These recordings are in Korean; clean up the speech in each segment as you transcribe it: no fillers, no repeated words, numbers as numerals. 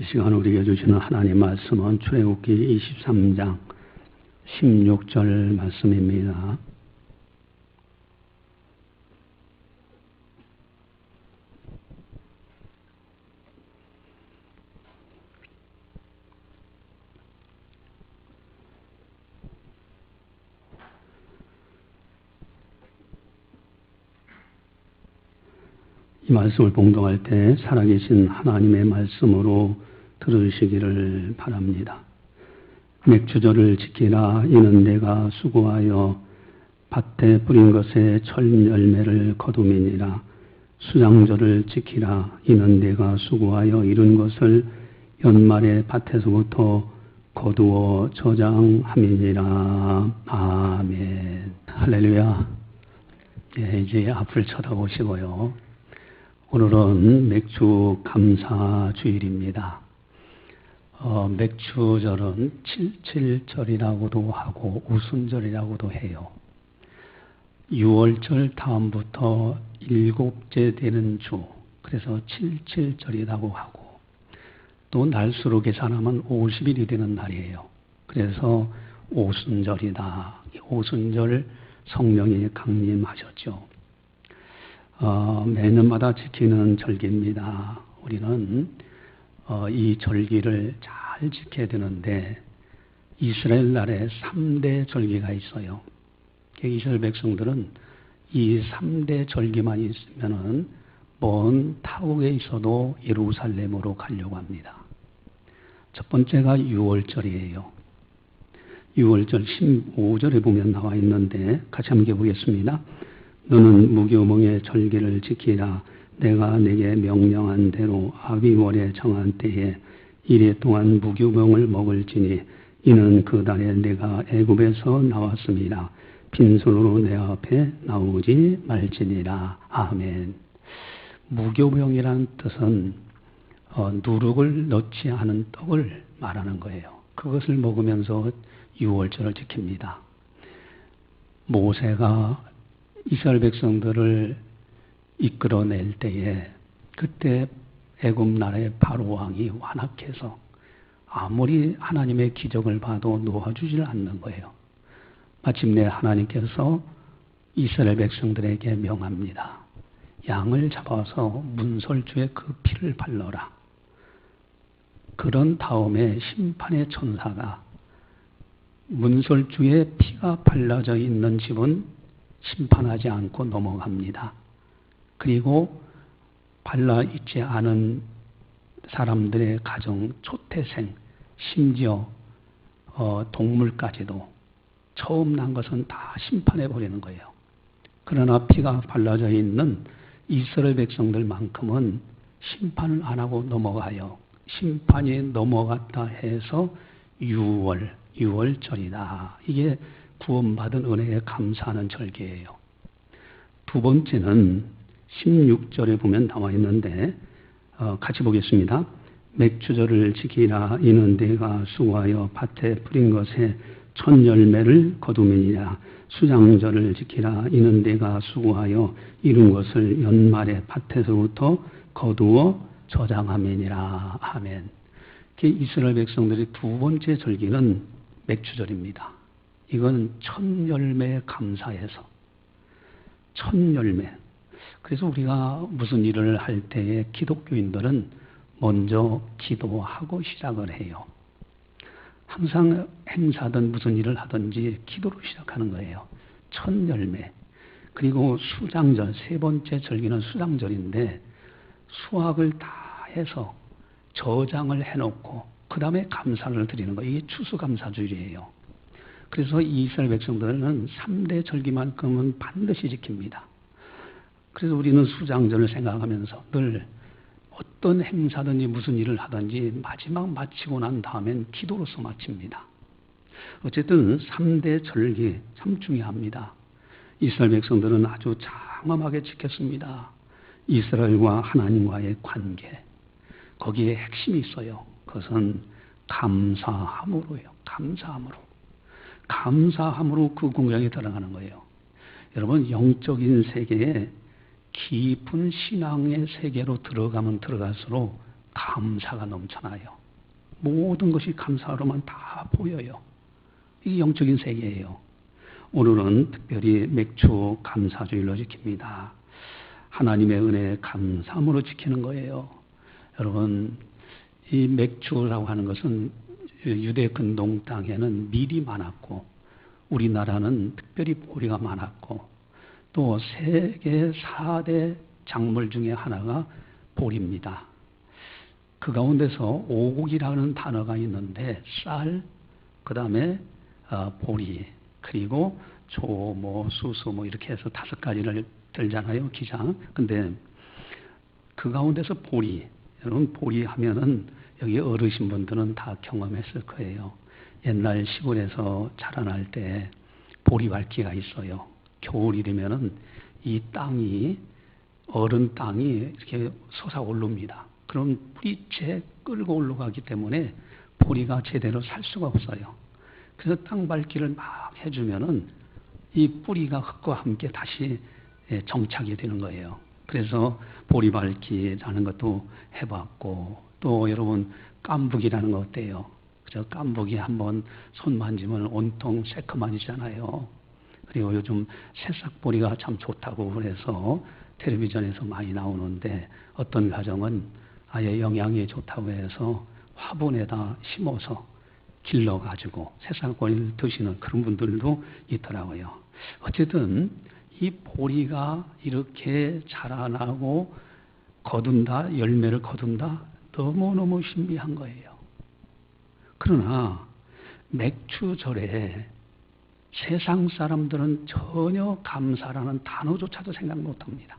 이 시간 우리에게 주시는 하나님 말씀은 출애굽기 23장 16절 말씀입니다. 이 말씀을 봉독할 때 살아계신 하나님의 말씀으로 들으시기를 바랍니다. 맥주절을 지키라. 이는 내가 수고하여 밭에 뿌린 것에 철 열매를 거둠이니라. 수장절을 지키라. 이는 내가 수고하여 이룬 것을 연말에 밭에서부터 거두어 저장함이니라. 아멘. 할렐루야. 예, 이제 앞을 쳐다보시고요. 오늘은 맥주 감사 주일입니다. 맥주절은 칠칠절이라고도 하고 오순절이라고도 해요. 6월절 다음부터 7째 되는 주, 그래서 칠칠절이라고 하고, 또 날수로 계산하면 50일이 되는 날이에요. 그래서 오순절이다. 오순절 성령이 강림하셨죠. 매년마다 지키는 절기입니다. 우리는 이 절기를 잘 지켜야 되는데 이스라엘 나라에 3대 절기가 있어요. 이스라엘 백성들은 이 3대 절기만 있으면은 먼 타국에 있어도 예루살렘으로 가려고 합니다. 첫 번째가 6월절이에요. 6월절 15절에 보면 나와 있는데 같이 함께 보겠습니다. 너는 무교명의 절기를 지키라. 내가 내게 명령한 대로 아비월에 정한 때에 이래 동안 무교명을 먹을지니 이는 그 달에 내가 애굽에서 나왔습니다. 빈손으로 내 앞에 나오지 말지니라. 아멘. 무교명이라는 뜻은 누룩을 넣지 않은 떡을 말하는 거예요. 그것을 먹으면서 6월절을 지킵니다. 모세가 이스라엘 백성들을 이끌어낼 때에 그때 애굽 나라의 바로 왕이 완악해서 아무리 하나님의 기적을 봐도 놓아주질 않는 거예요. 마침내 하나님께서 이스라엘 백성들에게 명합니다. 양을 잡아서 문설주에 그 피를 발라라. 그런 다음에 심판의 천사가 문설주에 피가 발라져 있는 집은 심판하지 않고 넘어갑니다. 그리고 발라 있지 않은 사람들의 가정, 초태생, 심지어 동물까지도 처음 난 것은 다 심판해 버리는 거예요. 그러나 피가 발라져 있는 이스라엘 백성들만큼은 심판을 안 하고 넘어가요. 심판이 넘어갔다 해서 6월절이다. 이게 구원받은 은혜에 감사하는 절기예요. 두 번째는 16절에 보면 나와 있는데 같이 보겠습니다. 맥주절을 지키라. 이는 내가 수고하여 밭에 뿌린 것에 첫 열매를 거두미니라. 수장절을 지키라. 이는 내가 수고하여 이룬 것을 연말에 밭에서부터 거두어 저장함이니라. 아멘. 이스라엘 백성들의 두 번째 절기는 맥주절입니다. 이건 첫 열매에 감사해서 첫 열매. 그래서 우리가 무슨 일을 할 때에 기독교인들은 먼저 기도하고 시작을 해요. 항상 행사든 무슨 일을 하든지 기도로 시작하는 거예요. 첫 열매. 그리고 수장절, 세 번째 절기는 수장절인데 수확을 다 해서 저장을 해놓고 그 다음에 감사를 드리는 거예요. 이게 추수감사주일이에요. 그래서 이스라엘 백성들은 3대 절기만큼은 반드시 지킵니다. 그래서 우리는 수장절을 생각하면서 늘 어떤 행사든지 무슨 일을 하든지 마지막 마치고 난 다음엔 기도로서 마칩니다. 어쨌든 3대 절기 참 중요합니다. 이스라엘 백성들은 아주 장엄하게 지켰습니다. 이스라엘과 하나님과의 관계. 거기에 핵심이 있어요. 그것은 감사함으로요. 감사함으로 그 공장에 들어가는 거예요. 여러분, 영적인 세계에 깊은 신앙의 세계로 들어가면 들어갈수록 감사가 넘쳐나요. 모든 것이 감사로만 다 보여요. 이게 영적인 세계예요. 오늘은 특별히 맥주 감사주일로 지킵니다. 하나님의 은혜 감사함으로 지키는 거예요. 여러분, 이 맥주라고 하는 것은 유대 근동 땅에는 밀이 많았고 우리나라는 특별히 보리가 많았고 또 세계 4대 작물 중에 하나가 보리입니다. 그 가운데서 오곡이라는 단어가 있는데 쌀, 그 다음에 보리, 그리고 조, 수수 이렇게 해서 5가지를 들잖아요, 기장. 근데 그 가운데서 보리, 여러분 보리 하면은 여기 어르신분들은 다 경험했을 거예요. 옛날 시골에서 자라날 때 보리밟기가 있어요. 겨울이 되면은 이 땅이, 어른 땅이 이렇게 솟아오릅니다. 그럼 뿌리채 끌고 올라가기 때문에 보리가 제대로 살 수가 없어요. 그래서 땅 밟기를 막 해주면은 이 뿌리가 흙과 함께 다시 정착이 되는 거예요. 그래서 보리 밟기라는 것도 해봤고, 또 여러분 깐부기라는 거 어때요? 저 깐부기 한번 손 만지면 온통 새까만이잖아요. 그리고 요즘 새싹보리가 참 좋다고 그래서 텔레비전에서 많이 나오는데 어떤 가정은 아예 영양이 좋다고 해서 화분에다 심어서 길러가지고 새싹보리를 드시는 그런 분들도 있더라고요. 어쨌든 이 보리가 이렇게 자라나고 거둔다, 열매를 거둔다, 너무너무 신비한 거예요. 그러나 맥주절에 세상 사람들은 전혀 감사라는 단어조차도 생각 못합니다.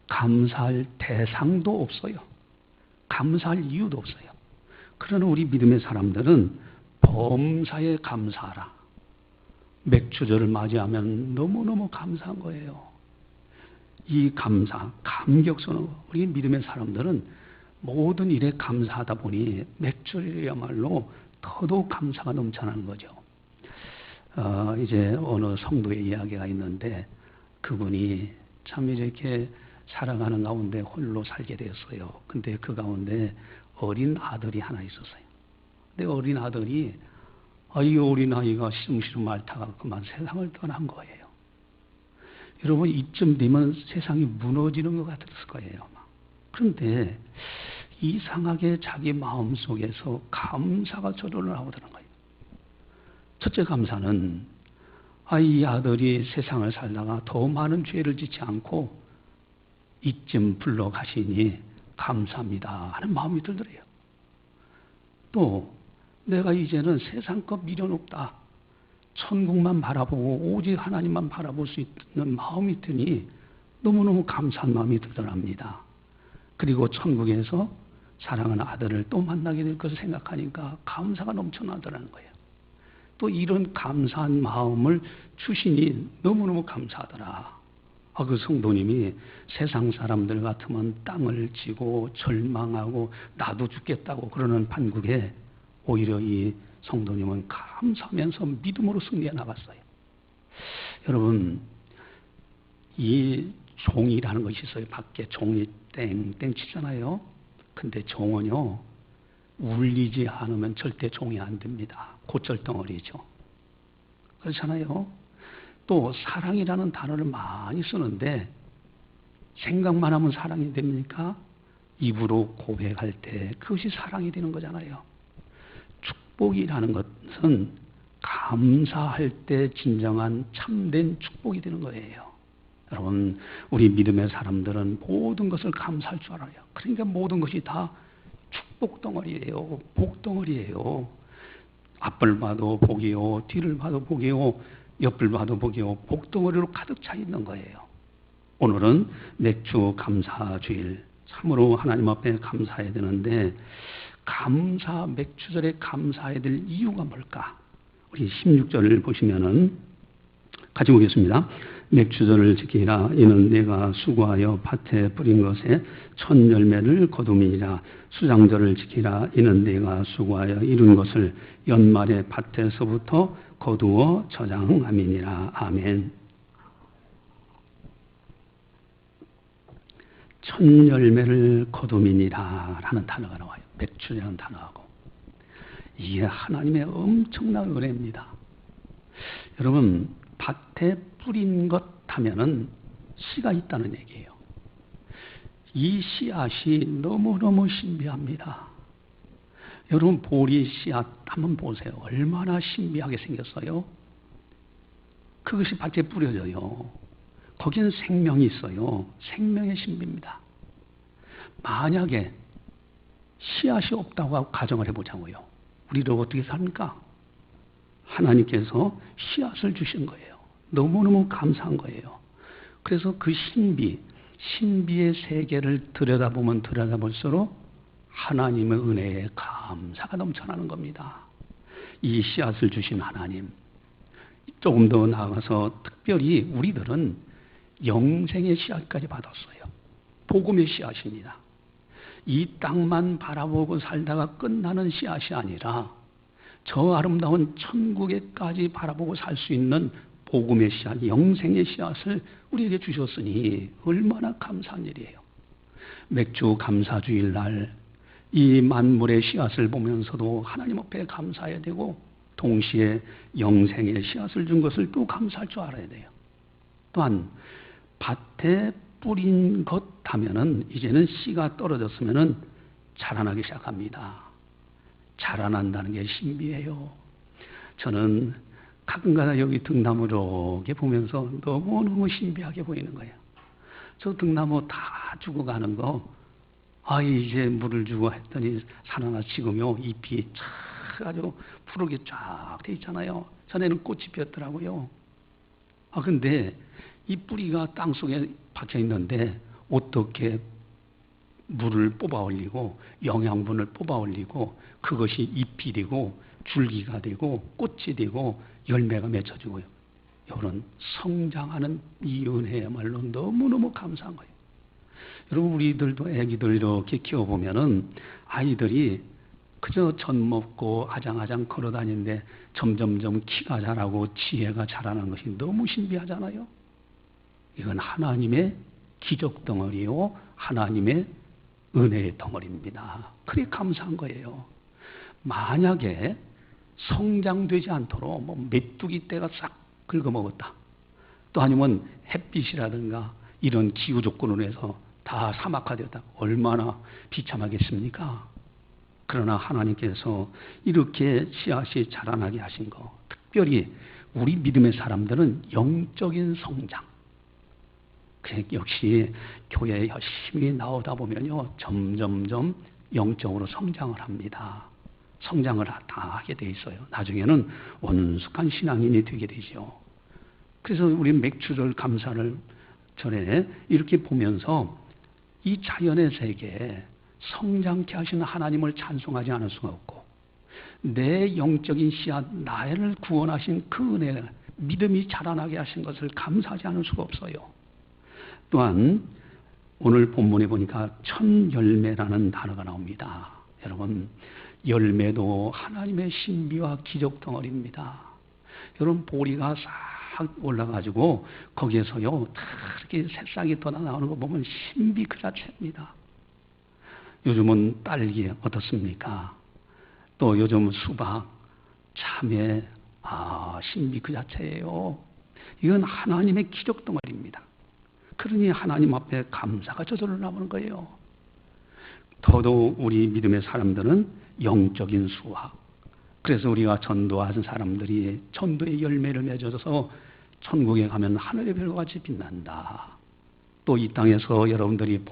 감사할 대상도 없어요. 감사할 이유도 없어요. 그러나 우리 믿음의 사람들은 범사에 감사하라. 맥주절을 맞이하면 너무너무 감사한 거예요. 이 감사, 감격스러운 우리 믿음의 사람들은 모든 일에 감사하다 보니 맥주절이야말로 더더욱 감사가 넘쳐나는 거죠. 이제 어느 성도의 이야기가 있는데 그분이 참 이렇게 살아가는 가운데 홀로 살게 되었어요. 근데 그 가운데 어린 아들이 하나 있었어요. 근데 어린 아들이 이 어린 아이가 시름시름 앓다가 그만 세상을 떠난 거예요. 여러분 이쯤 되면 세상이 무너지는 것 같았을 거예요. 그런데 이상하게 자기 마음속에서 감사가 저절로 나오더는 거예요. 첫째 감사는 이 아들이 세상을 살다가 더 많은 죄를 짓지 않고 이쯤 불러가시니 감사합니다 하는 마음이 들더래요. 또 내가 이제는 세상 것 미련 없다. 천국만 바라보고 오직 하나님만 바라볼 수 있는 마음이 드니 너무너무 감사한 마음이 들더랍니다. 그리고 천국에서 사랑하는 아들을 또 만나게 될 것을 생각하니까 감사가 넘쳐나더라는 거예요. 또 이런 감사한 마음을 주시니 너무너무 감사하더라. 그 성도님이 세상 사람들 같으면 땅을 지고 절망하고 나도 죽겠다고 그러는 판국에 오히려 이 성도님은 감사하면서 믿음으로 승리해 나갔어요. 여러분, 이 종이라는 것이 있어요. 밖에 종이 땡땡 치잖아요. 근데 종은요, 울리지 않으면 절대 종이 안 됩니다. 곧절덩어리죠. 그렇잖아요. 또 사랑이라는 단어를 많이 쓰는데 생각만 하면 사랑이 됩니까? 입으로 고백할 때 그것이 사랑이 되는 거잖아요. 축복이라는 것은 감사할 때 진정한 참된 축복이 되는 거예요. 여러분, 우리 믿음의 사람들은 모든 것을 감사할 줄 알아요. 그러니까 모든 것이 다 축복 덩어리예요. 복 덩어리예요. 앞을 봐도 복이요, 뒤를 봐도 복이요, 옆을 봐도 복이요, 복 덩어리로 가득 차 있는 거예요. 오늘은 맥주 감사주일, 참으로 하나님 앞에 감사해야 되는데 맥주절에 감사해야 될 이유가 뭘까? 우리 16절을 보시면은 같이 보겠습니다. 맥주절을 지키라. 이는 내가 수고하여 밭에 뿌린 것에 첫 열매를 거둠이니라. 수장절을 지키라. 이는 내가 수고하여 이룬 것을 연말에 밭에서부터 거두어 저장함이니라. 아멘. 천 열매를 거두미니라 라는 단어가 나와요. 맥주라는 단어하고. 이게 하나님의 엄청난 은혜입니다. 여러분, 밭에 뿌린 것 하면은 씨가 있다는 얘기예요. 이 씨앗이 너무너무 신비합니다. 여러분, 보리 씨앗 한번 보세요. 얼마나 신비하게 생겼어요? 그것이 밭에 뿌려져요. 거기는 생명이 있어요. 생명의 신비입니다. 만약에 씨앗이 없다고 하고 가정을 해보자고요. 우리를 어떻게 삽니까? 하나님께서 씨앗을 주신 거예요. 너무너무 감사한 거예요. 그래서 그 신비의 세계를 들여다보면 들여다볼수록 하나님의 은혜에 감사가 넘쳐나는 겁니다. 이 씨앗을 주신 하나님. 조금 더 나아가서 특별히 우리들은 영생의 씨앗까지 받았어요. 복음의 씨앗입니다. 이 땅만 바라보고 살다가 끝나는 씨앗이 아니라 저 아름다운 천국에까지 바라보고 살 수 있는 복음의 씨앗, 영생의 씨앗을 우리에게 주셨으니 얼마나 감사한 일이에요. 맥주 감사주일 날 이 만물의 씨앗을 보면서도 하나님 앞에 감사해야 되고 동시에 영생의 씨앗을 준 것을 또 감사할 줄 알아야 돼요. 또한 밭에 뿌린 것 하면은 이제는 씨가 떨어졌으면은 자라나기 시작합니다. 자라난다는 게 신비해요. 저는 가끔가다 여기 등나무 이렇게 보면서 너무너무 신비하게 보이는 거예요. 저 등나무 다 죽어가는 거, 이제 물을 주고 했더니 산 하나 찍으며 잎이 참 아주 푸르게 쫙 돼 있잖아요. 전에는 꽃이 피었더라고요. 근데 이 뿌리가 땅 속에 박혀 있는데 어떻게 물을 뽑아 올리고 영양분을 뽑아 올리고 그것이 잎이 되고 줄기가 되고 꽃이 되고 열매가 맺혀지고요. 이런 성장하는 이 은혜야말로 너무너무 감사한 거예요. 여러분, 우리들도 애기들 이렇게 키워보면은 아이들이 그저 젖 먹고 아장아장 걸어 다니는데 점점점 키가 자라고 지혜가 자라는 것이 너무 신비하잖아요. 이건 하나님의 기적 덩어리요, 하나님의 은혜의 덩어리입니다. 그게 감사한 거예요. 만약에 성장되지 않도록 메뚜기 떼가 싹 긁어먹었다. 또 아니면 햇빛이라든가 이런 기후 조건으로 해서 다 사막화되었다. 얼마나 비참하겠습니까? 그러나 하나님께서 이렇게 씨앗이 자라나게 하신 거, 특별히 우리 믿음의 사람들은 영적인 성장. 역시 교회에 열심히 나오다 보면요, 점점점 영적으로 성장을 합니다. 성장을 다 하게 돼 있어요. 나중에는 원숙한 신앙인이 되게 되죠. 그래서 우리 맥주절 감사를 전에 이렇게 보면서 이 자연의 세계에 성장케 하시는 하나님을 찬송하지 않을 수가 없고, 내 영적인 씨앗, 나를 구원하신 그 은혜, 믿음이 자라나게 하신 것을 감사하지 않을 수가 없어요. 또한 오늘 본문에 보니까 천 열매라는 단어가 나옵니다. 여러분, 열매도 하나님의 신비와 기적 덩어리입니다. 여러분, 보리가 싹 올라가지고 거기에서요 이렇게 새싹이 더 나오는 거 보면 신비 그 자체입니다. 요즘은 딸기 어떻습니까? 또 요즘 수박, 참외, 신비 그 자체예요. 이건 하나님의 기적 덩어리입니다. 그러니 하나님 앞에 감사가 저절로 나오는 거예요. 더더욱 우리 믿음의 사람들은 영적인 수확. 그래서 우리가 전도하는 사람들이 전도의 열매를 맺어서 천국에 가면 하늘의 별과 같이 빛난다. 또 이 땅에서 여러분들이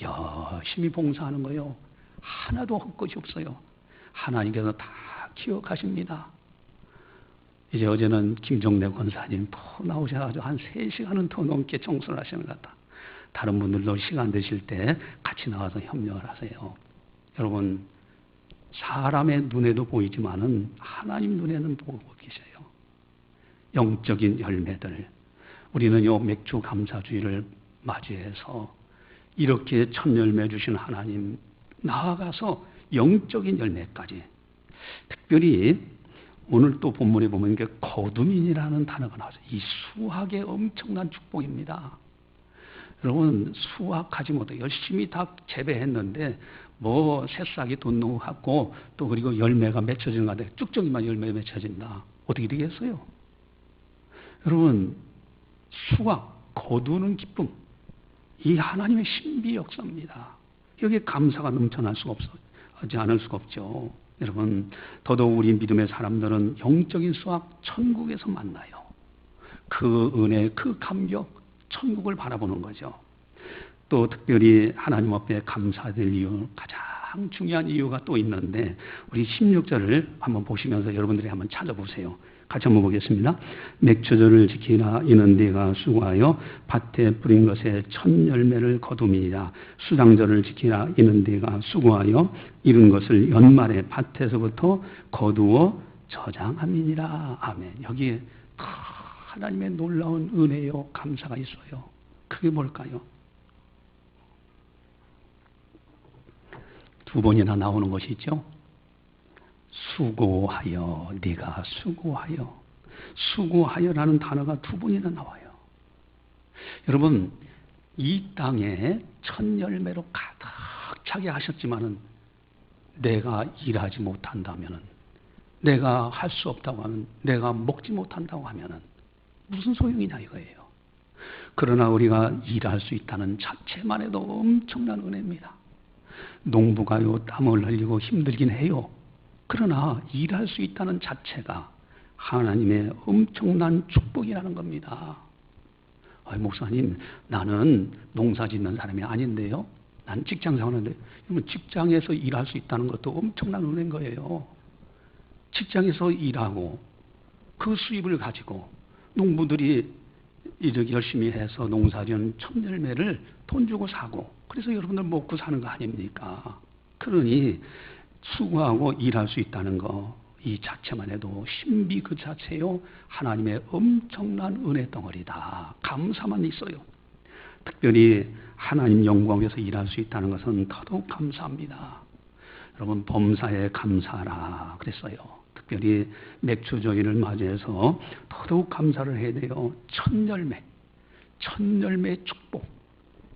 열심히 봉사하는 거요, 하나도 헛것이 없어요. 하나님께서 다 기억하십니다. 이제 어제는 김정래 권사님 더 나오셔가지고 한 3시간은 더 넘게 청소를 하시는 것 같다. 다른 분들도 시간 되실 때 같이 나와서 협력을 하세요. 여러분, 사람의 눈에도 보이지만은 하나님 눈에는 보고 계셔요. 영적인 열매들. 우리는 요 맥주 감사주의를 맞이해서 이렇게 첫 열매 주신 하나님 나아가서 영적인 열매까지, 특별히 오늘 또 본문에 보면 거두민이라는 단어가 나와서 이 수학의 엄청난 축복입니다. 여러분 수확하지 못해 열심히 다 재배했는데 뭐 새싹이 돋는하고 또 그리고 열매가 맺혀지는 것 같아. 쭉정이만 열매 맺혀진다. 어떻게 되겠어요? 여러분 수확, 거두는 기쁨, 이 하나님의 신비 역사입니다. 여기에 감사가 넘쳐날 수가 하지 않을 수가 없죠. 여러분 더더욱 우리 믿음의 사람들은 영적인 수확 천국에서 만나요. 그 은혜, 그 감격, 천국을 바라보는 거죠. 또 특별히 하나님 앞에 감사될 이유, 가장 중요한 이유가 또 있는데 우리 16절을 한번 보시면서 여러분들이 한번 찾아보세요. 같이 한번 보겠습니다. 맥주절을 지키라. 이는 네가 수고하여 밭에 뿌린 것에 첫 열매를 거둠이니라. 수장절을 지키라. 이는 네가 수고하여 이룬 것을 연말에 밭에서부터 거두어 저장함이니라. 아멘. 여기에 하나님의 놀라운 은혜요 감사가 있어요. 그게 뭘까요? 두 번이나 나오는 것이 있죠. 수고하여, 네가 수고하여. 수고하여라는 단어가 두 번이나 나와요. 여러분 이 땅에 첫 열매로 가득 차게 하셨지만은 내가 일하지 못한다면은, 내가 할 수 없다고 하면, 내가 먹지 못한다고 하면은 무슨 소용이냐 이거예요. 그러나 우리가 일할 수 있다는 자체만 해도 엄청난 은혜입니다. 농부가요 땀을 흘리고 힘들긴 해요. 그러나 일할 수 있다는 자체가 하나님의 엄청난 축복이라는 겁니다. 목사님, 나는 농사 짓는 사람이 아닌데요. 난 직장 생활하는데, 직장에서 일할 수 있다는 것도 엄청난 은혜인 거예요. 직장에서 일하고 그 수입을 가지고 농부들이 이렇게 열심히 해서 농사지은 첫 열매를 돈 주고 사고, 그래서 여러분들 먹고 사는 거 아닙니까? 그러니 수고하고 일할 수 있다는 거, 이 자체만 해도 신비 그 자체요 하나님의 엄청난 은혜 덩어리다. 감사만 있어요. 특별히 하나님 영광 위해서 일할 수 있다는 것은 더더욱 감사합니다. 여러분 범사에 감사하라 그랬어요. 특별히 맥주절기를 맞이해서 더더욱 감사를 해야 돼요. 첫 열매의 축복,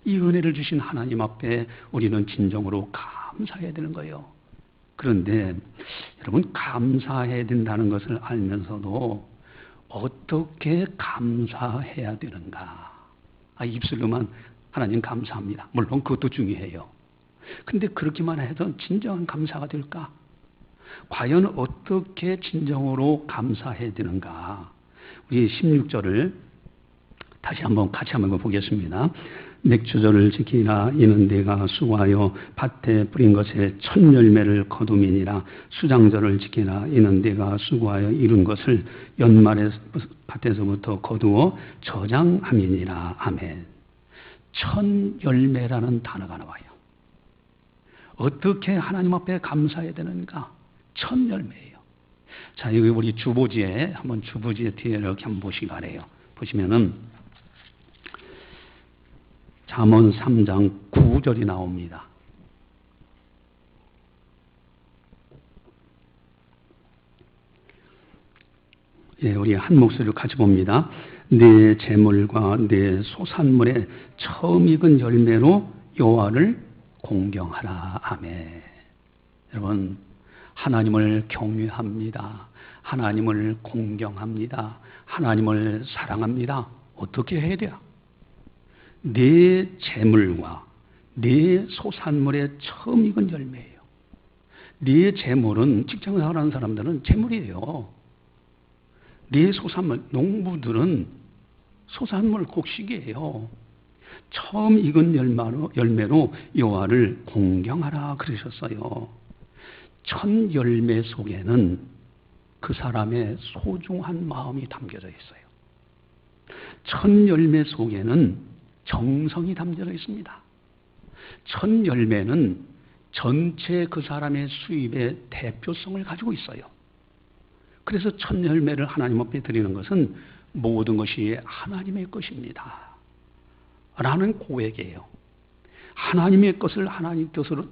이 은혜를 주신 하나님 앞에 우리는 진정으로 감사해야 되는 거예요. 그런데 여러분 감사해야 된다는 것을 알면서도 어떻게 감사해야 되는가? 입술로만 하나님 감사합니다. 물론 그것도 중요해요. 근데 그렇게만 해도 진정한 감사가 될까? 과연 어떻게 진정으로 감사해야 되는가? 우리 16절을 다시 한번 같이 한번 보겠습니다. 맥주절을 지키라. 이는 네가 수고하여 밭에 뿌린 것에 첫 열매를 거둠이니라. 수장절을 지키라. 이는 네가 수고하여 이룬 것을 연말에 밭에서부터 거두어 저장함이니라. 아멘. 첫 열매라는 단어가 나와요. 어떻게 하나님 앞에 감사해야 되는가? 첫 열매예요. 자, 여기 우리 주보지에 한번 주보지에 뒤에 이렇게 한번 보시기 바래요. 보시면은 잠언 3장 9절이 나옵니다. 예, 우리 한 목소리로 같이 봅니다. 네 재물과 네 소산물의 처음 익은 열매로 여호와를 공경하라. 아멘. 여러분, 하나님을 경외합니다. 하나님을 공경합니다. 하나님을 사랑합니다. 어떻게 해야 돼요? 네 재물과 네 소산물의 처음 익은 열매예요. 네 재물은 직장생활 하는 사람들은 재물이에요. 네 소산물, 농부들은 소산물 곡식이에요. 처음 익은 열매로 여호와를 공경하라 그러셨어요. 첫 열매 속에는 그 사람의 소중한 마음이 담겨져 있어요. 첫 열매 속에는 정성이 담겨져 있습니다. 첫 열매는 전체 그 사람의 수입의 대표성을 가지고 있어요. 그래서 첫 열매를 하나님 앞에 드리는 것은 모든 것이 하나님의 것입니다. 라는 고백이에요. 하나님의 것을 하나님 뜻으로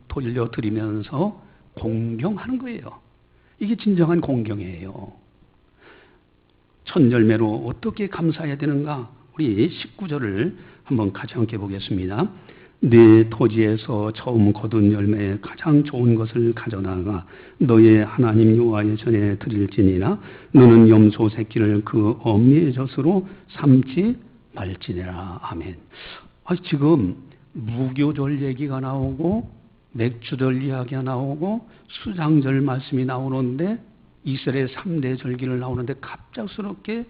돌려드리면서 공경하는 거예요. 이게 진정한 공경이에요. 첫 열매로 어떻게 감사해야 되는가? 우리 19절을 한번 같이 함께 보겠습니다. 네 토지에서 처음 거둔 열매에 가장 좋은 것을 가져다가 너의 하나님 여호와의 전에 드릴지니라. 너는 염소 새끼를 그 어미의 젖으로 삼지 말지니라. 아멘. 지금 무교절 얘기가 나오고 맥주절 이야기가 나오고 수장절 말씀이 나오는데 이스라엘 3대 절기를 나오는데 갑작스럽게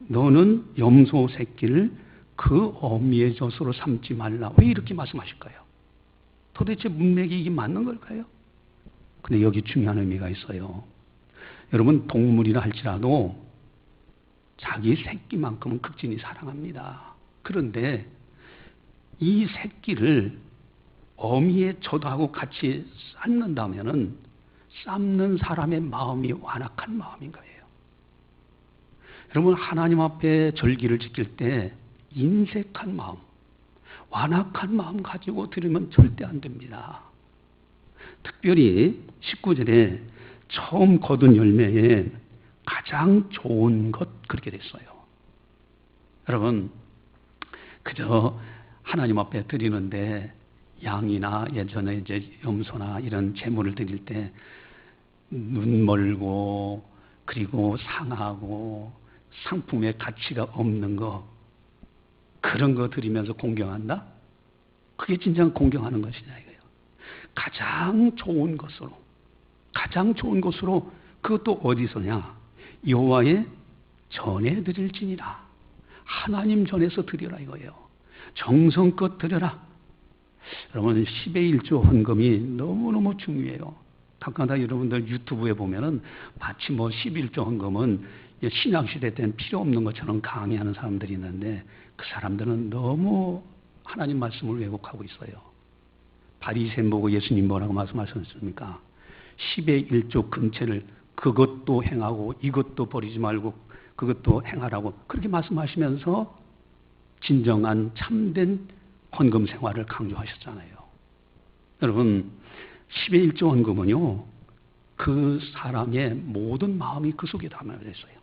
너는 염소 새끼를 그 어미의 젖으로 삼지 말라. 왜 이렇게 말씀하실까요? 도대체 문맥이 이게 맞는 걸까요? 근데 여기 중요한 의미가 있어요. 여러분, 동물이라 할지라도 자기 새끼만큼은 극진히 사랑합니다. 그런데 이 새끼를 어미의 젖하고 같이 삶는다면은 삶는 사람의 마음이 완악한 마음인 거예요. 여러분, 하나님 앞에 절기를 지킬 때 인색한 마음, 완악한 마음 가지고 드리면 절대 안 됩니다. 특별히 19절에 처음 거둔 열매에 가장 좋은 것 그렇게 됐어요. 여러분, 그저 하나님 앞에 드리는데 양이나 예전에 이제 염소나 이런 제물을 드릴 때 눈 멀고 그리고 상하고 상품의 가치가 없는 거, 그런 거 드리면서 공경한다? 그게 진정 공경하는 것이냐 이거예요. 가장 좋은 것으로 그것도 어디서냐? 여호와의 전에 드릴지니라. 하나님 전에서 드려라 이거예요. 정성껏 드려라. 여러분, 10의 1조 헌금이 너무너무 중요해요. 가끔가다 여러분들 유튜브에 보면은 마치 11조 헌금은 신약시대 때는 필요 없는 것처럼 강의하는 사람들이 있는데 그 사람들은 너무 하나님 말씀을 왜곡하고 있어요. 바리새인 보고 예수님 뭐라고 말씀하셨습니까? 10의 1조 근체를 그것도 행하고 이것도 버리지 말고 그것도 행하라고 그렇게 말씀하시면서 진정한 참된 헌금 생활을 강조하셨잖아요. 여러분, 10의 1조 헌금은요, 그 사람의 모든 마음이 그 속에 담아져 있어요.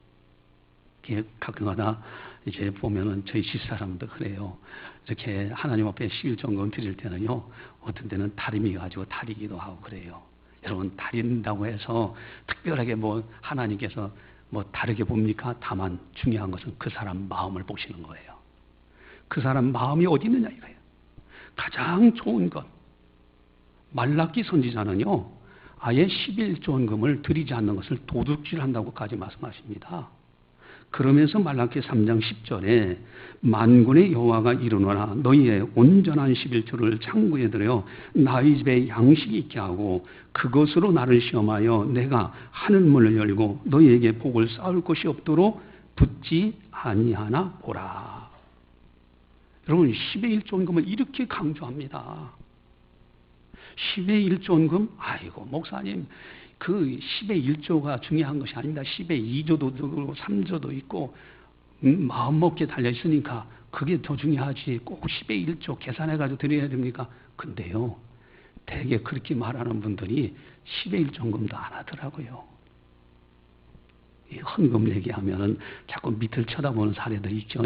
가끔가다 이제 보면은 저희 집사람도 그래요. 이렇게 하나님 앞에 11조 헌금 드릴 때는요, 어떤 때는 다림이 가지고 다리기도 하고 그래요. 여러분, 다린다고 해서 특별하게 하나님께서 다르게 봅니까? 다만 중요한 것은 그 사람 마음을 보시는 거예요. 그 사람 마음이 어디 있느냐 이거예요. 가장 좋은 것. 말라기 선지자는요, 아예 11조 헌금을 드리지 않는 것을 도둑질한다고까지 말씀하십니다. 그러면서 말라기 3장 10절에 만군의 여호와가 이르노라 너희의 온전한 11조를 창고에 들여 나의 집에 양식이 있게 하고 그것으로 나를 시험하여 내가 하늘문을 열고 너희에게 복을 쌓을 것이 없도록 붙지 아니하나 보라. 여러분, 10의 1조 헌금을 이렇게 강조합니다. 10의 1조 헌금? 아이고, 목사님, 그 10의 1조가 중요한 것이 아닙니다. 10의 2조도 있고 3조도 있고 마음 먹기에 달려 있으니까 그게 더 중요하지. 꼭 10의 1조 계산해가지고 드려야 됩니까? 근데요, 대개 그렇게 말하는 분들이 10의 1조 헌금도 안 하더라고요. 이 헌금 얘기하면 자꾸 밑을 쳐다보는 사례들이 있죠.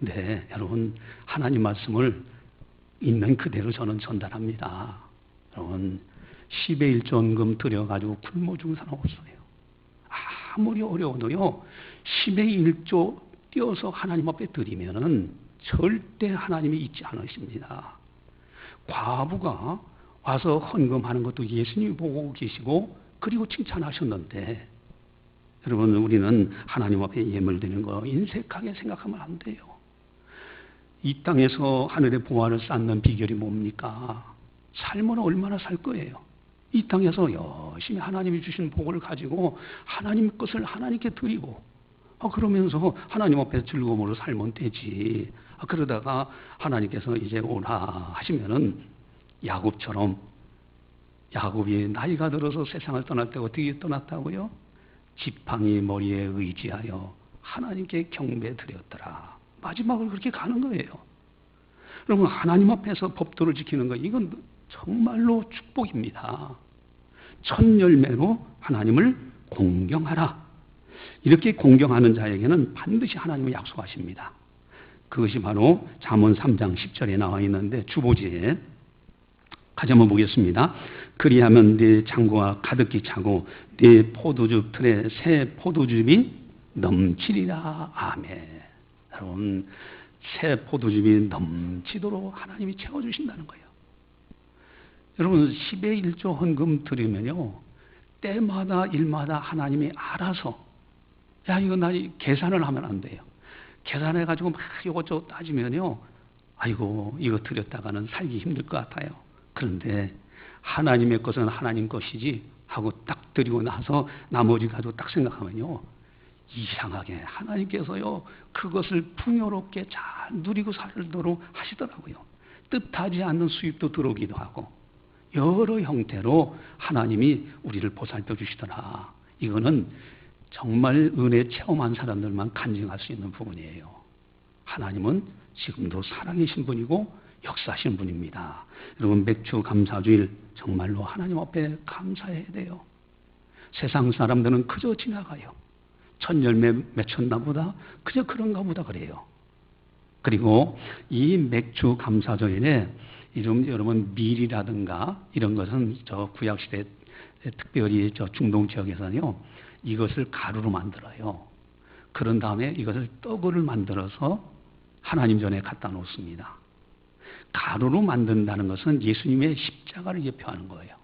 네, 여러분, 하나님 말씀을 있는 그대로 저는 전달합니다. 여러분, 10의 1조 헌금 드려가지고 굶어 죽은 사람 없어요. 아무리 어려워도요, 10의 1조 띄어서 하나님 앞에 드리면은 절대 하나님이 잊지 않으십니다. 과부가 와서 헌금하는 것도 예수님이 보고 계시고 그리고 칭찬하셨는데, 여러분, 우리는 하나님 앞에 예물 드리는 거 인색하게 생각하면 안 돼요. 이 땅에서 하늘의 보화를 쌓는 비결이 뭡니까? 삶은 얼마나 살 거예요? 이 땅에서 열심히 하나님이 주신 복을 가지고 하나님 것을 하나님께 드리고 그러면서 하나님 앞에 즐거움으로 살면 되지. 그러다가 하나님께서 이제 오라 하시면은 야곱처럼, 야곱이 나이가 들어서 세상을 떠날 때 어떻게 떠났다고요? 지팡이 머리에 의지하여 하나님께 경배 드렸더라. 마지막으로 그렇게 가는 거예요. 여러분, 하나님 앞에서 법도를 지키는 거, 이건 정말로 축복입니다. 첫 열매로 하나님을 공경하라. 이렇게 공경하는 자에게는 반드시 하나님을 약속하십니다. 그것이 바로 잠언 3장 10절에 나와 있는데 주보지에 같이 한번 보겠습니다. 그리하면 네 창고가 가득히 차고 네 포도즙 틀에 새 포도즙이 넘치리라. 아멘. 여러분, 새 포도즙이 넘치도록 하나님이 채워주신다는 거예요. 여러분, 10의 1조 헌금 드리면요, 때마다 일마다 하나님이 알아서, 야, 이거 나 계산을 하면 안 돼요. 계산해가지고 막 이것저것 따지면요, 아이고, 이거 드렸다가는 살기 힘들 것 같아요. 그런데 하나님의 것은 하나님 것이지 하고 딱 드리고 나서 나머지 가지고 딱 생각하면요, 이상하게 하나님께서요, 그것을 풍요롭게 잘 누리고 살도록 하시더라고요. 뜻하지 않는 수입도 들어오기도 하고, 여러 형태로 하나님이 우리를 보살펴 주시더라. 이거는 정말 은혜 체험한 사람들만 간증할 수 있는 부분이에요. 하나님은 지금도 살아계신 분이고 역사하신 분입니다. 여러분, 맥주 감사주일 정말로 하나님 앞에 감사해야 돼요. 세상 사람들은 그저 지나가요. 천열매 맺혔나 보다, 그저 그런가 보다 그래요. 그리고 이 맥주 감사주일에 여러분 밀이라든가 이런 것은 저 구약시대 특별히 저 중동 지역에서는요, 이것을 가루로 만들어요. 그런 다음에 이것을 떡을 만들어서 하나님 전에 갖다 놓습니다. 가루로 만든다는 것은 예수님의 십자가를 예표하는 거예요.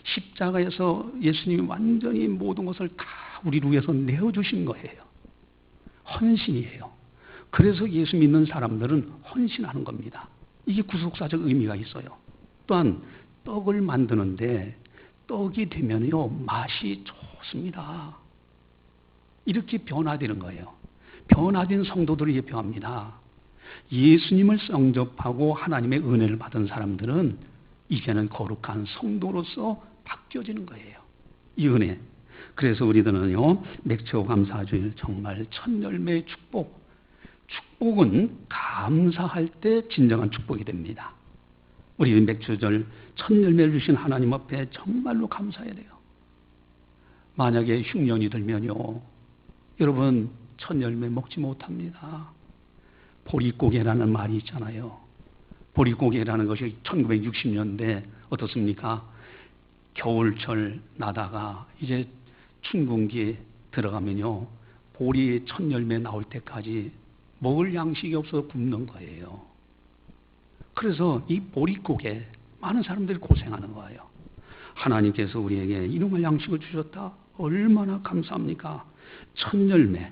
십자가에서 예수님이 완전히 모든 것을 다 우리를 위해서 내어주신 거예요. 헌신이에요. 그래서 예수 믿는 사람들은 헌신하는 겁니다. 이게 구속사적 의미가 있어요. 또한 떡을 만드는데 떡이 되면요, 맛이 좋습니다. 이렇게 변화되는 거예요. 변화된 성도들을 예표합니다. 예수님을 영접하고 하나님의 은혜를 받은 사람들은 이제는 거룩한 성도로서 바뀌어지는 거예요. 이 은혜. 그래서 우리들은요, 맥주 감사주일 정말 첫 열매의 축복. 축복은 감사할 때 진정한 축복이 됩니다. 우리 맥주절 첫 열매를 주신 하나님 앞에 정말로 감사해야 돼요. 만약에 흉년이 들면요, 여러분 첫 열매 먹지 못합니다. 보릿고개라는 말이 있잖아요. 보릿고개라는 것이 1960년대 어떻습니까? 겨울철 나다가 이제 춘분기 들어가면요, 보리 첫 열매 나올 때까지 먹을 양식이 없어서 굶는 거예요. 그래서 이 보릿고개 많은 사람들이 고생하는 거예요. 하나님께서 우리에게 일용할 양식을 주셨다. 얼마나 감사합니까? 첫 열매.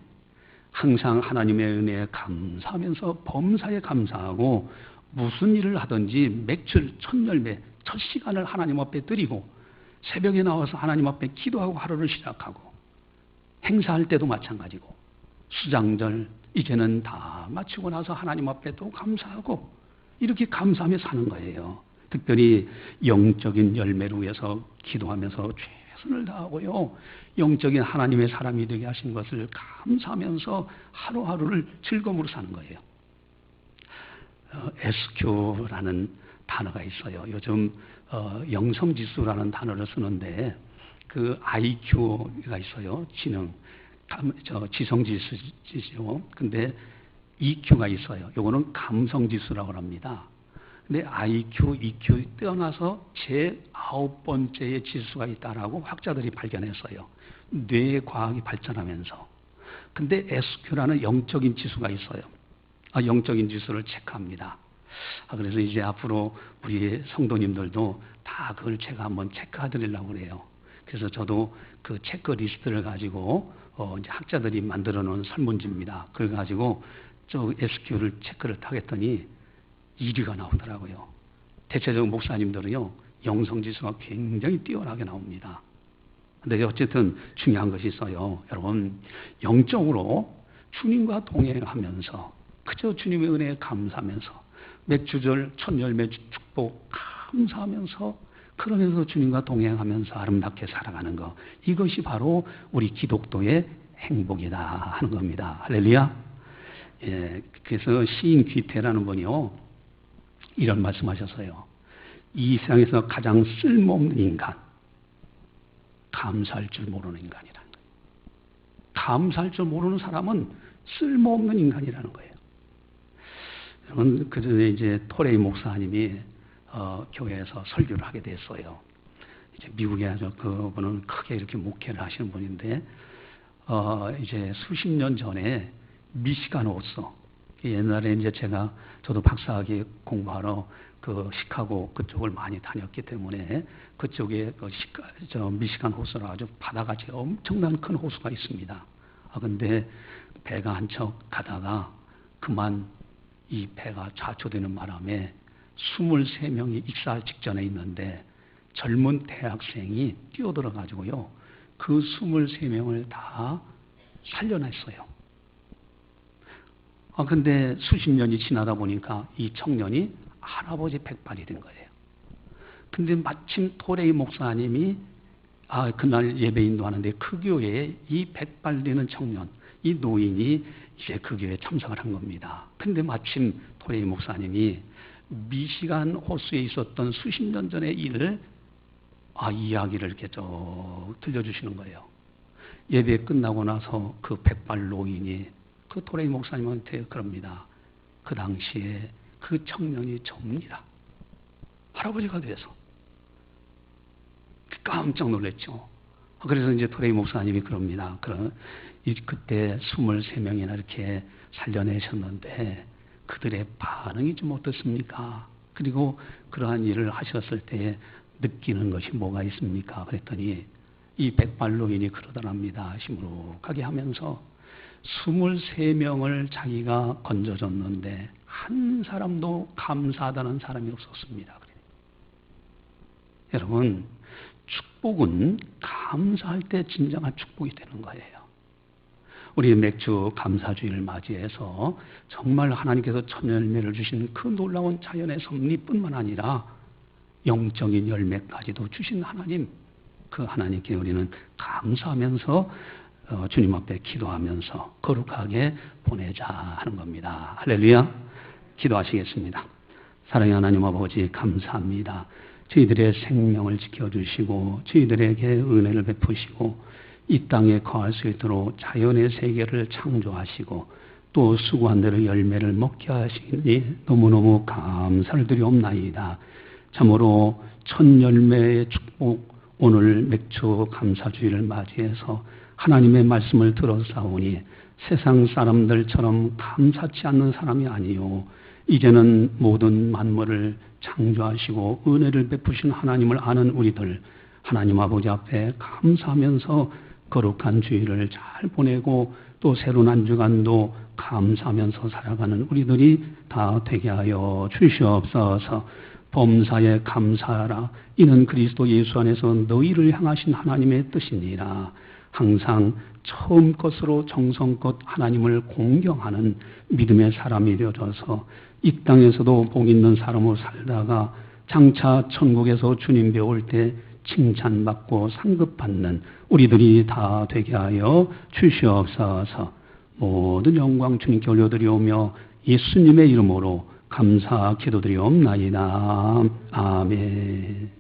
항상 하나님의 은혜에 감사하면서 범사에 감사하고 무슨 일을 하든지 맥주 첫 열매, 첫 시간을 하나님 앞에 드리고 새벽에 나와서 하나님 앞에 기도하고 하루를 시작하고 행사할 때도 마찬가지고 수장절 이제는 다 마치고 나서 하나님 앞에 또 감사하고 이렇게 감사하며 사는 거예요. 특별히 영적인 열매를 위해서 기도하면서 최선을 다하고요. 영적인 하나님의 사람이 되게 하신 것을 감사하면서 하루하루를 즐거움으로 사는 거예요. SQ라는 단어가 있어요. 요즘 영성지수라는 단어를 쓰는데 그 IQ가 있어요. 지성지수죠. 근데 EQ가 있어요. 요거는 감성지수라고 합니다. 근데 IQ, EQ 뛰어나서 제 9번째의 지수가 있다라고 학자들이 발견했어요. 뇌 과학이 발전하면서. 근데 SQ라는 영적인 지수가 있어요. 영적인 지수를 체크합니다. 그래서 이제 앞으로 우리 성도님들도 다 그걸 제가 한번 체크해 드리려고 그래요. 그래서 저도 그 체크리스트를 가지고 이제 학자들이 만들어 놓은 설문지입니다. 그래 가지고 저 SQ를 체크를 하겠더니 1위가 나오더라고요. 대체적으로 목사님들은요, 영성지수가 굉장히 뛰어나게 나옵니다. 근데 어쨌든 중요한 것이 있어요. 여러분, 영적으로 주님과 동행하면서 그저 주님의 은혜에 감사하면서 맥주절 첫 열매 축복 감사하면서 그러면서 주님과 동행하면서 아름답게 살아가는 것, 이것이 바로 우리 기독도의 행복이다 하는 겁니다. 할렐루야. 예, 그래서 시인 귀태라는 분이요, 이런 말씀하셨어요. 이 세상에서 가장 쓸모없는 인간, 감사할 줄 모르는 인간이라는 거예요. 감사할 줄 모르는 사람은 쓸모없는 인간이라는 거예요. 저는 그 전에 이제 토레이 목사님이 교회에서 설교를 하게 됐어요. 이제 미국에 아주 그분은 크게 이렇게 목회를 하시는 분인데, 이제 수십 년 전에 미시간 호수, 옛날에 이제 저도 박사학위 공부하러 그 시카고 그쪽을 많이 다녔기 때문에 그쪽에 미시간 호수라 아주 바다같이 엄청난 큰 호수가 있습니다. 근데 배가 한 척 가다가 그만 이 배가 좌초되는 바람에 23명이 익사할 직전에 있는데 젊은 대학생이 뛰어들어 가지고요. 그 23명을 다 살려냈어요. 근데 수십 년이 지나다 보니까 이 청년이 할아버지 백발이 된 거예요. 근데 마침 토레이 목사님이 그날 예배 인도하는데 그 교회에 이 백발 되는 청년, 이 노인이 이제 그 교회에 참석을 한 겁니다. 근데 마침 토레이 목사님이 미시간 호수에 있었던 수십 년 전의 일을 이야기를 이렇게 쭉 들려주시는 거예요. 예배 끝나고 나서 그 백발 노인이 그 토레이 목사님한테 그럽니다. 그 당시에 그 청년이 접니다. 할아버지가 돼서. 깜짝 놀랐죠. 그래서 이제 토레이 목사님이 그럽니다. 그때 23명이나 이렇게 살려내셨는데 그들의 반응이 좀 어떻습니까? 그리고 그러한 일을 하셨을 때 느끼는 것이 뭐가 있습니까? 그랬더니 이 백발노인이 그러더랍니다. 시무룩하게 하면서 23명을 자기가 건져줬는데 한 사람도 감사하다는 사람이 없었습니다. 여러분, 축복은 감사할 때 진정한 축복이 되는 거예요. 우리 맥주 감사주의를 맞이해서 정말 하나님께서 천열매를 주신 그 놀라운 자연의 섭리뿐만 아니라 영적인 열매까지도 주신 하나님, 그 하나님께 우리는 감사하면서 주님 앞에 기도하면서 거룩하게 보내자 하는 겁니다. 할렐루야. 기도하시겠습니다. 사랑의 하나님 아버지 감사합니다. 저희들의 생명을 지켜주시고 저희들에게 은혜를 베푸시고 이 땅에 거할 수 있도록 자연의 세계를 창조하시고 또 수고한 대로 열매를 먹게 하시니 너무너무 감사를 드리옵나이다. 참으로 첫 열매의 축복, 오늘 맥주 감사주의를 맞이해서 하나님의 말씀을 들어사오니 세상 사람들처럼 감사치 않는 사람이 아니요 이제는 모든 만물을 창조하시고 은혜를 베푸신 하나님을 아는 우리들, 하나님 아버지 앞에 감사하면서 거룩한 주일을 잘 보내고 또 새로운 한 주간도 감사하면서 살아가는 우리들이 다 되게 하여 주시옵소서. 범사에 감사하라. 이는 그리스도 예수 안에서 너희를 향하신 하나님의 뜻이니라. 항상 처음 것으로 정성껏 하나님을 공경하는 믿음의 사람이 되어져서 이 땅에서도 복 있는 사람으로 살다가 장차 천국에서 주님 배울 때 칭찬받고 상급받는 우리들이 다 되게 하여 주시옵소서. 모든 영광 주님께 올려드리오며 예수님의 이름으로 감사 기도드리옵나이다. 아멘.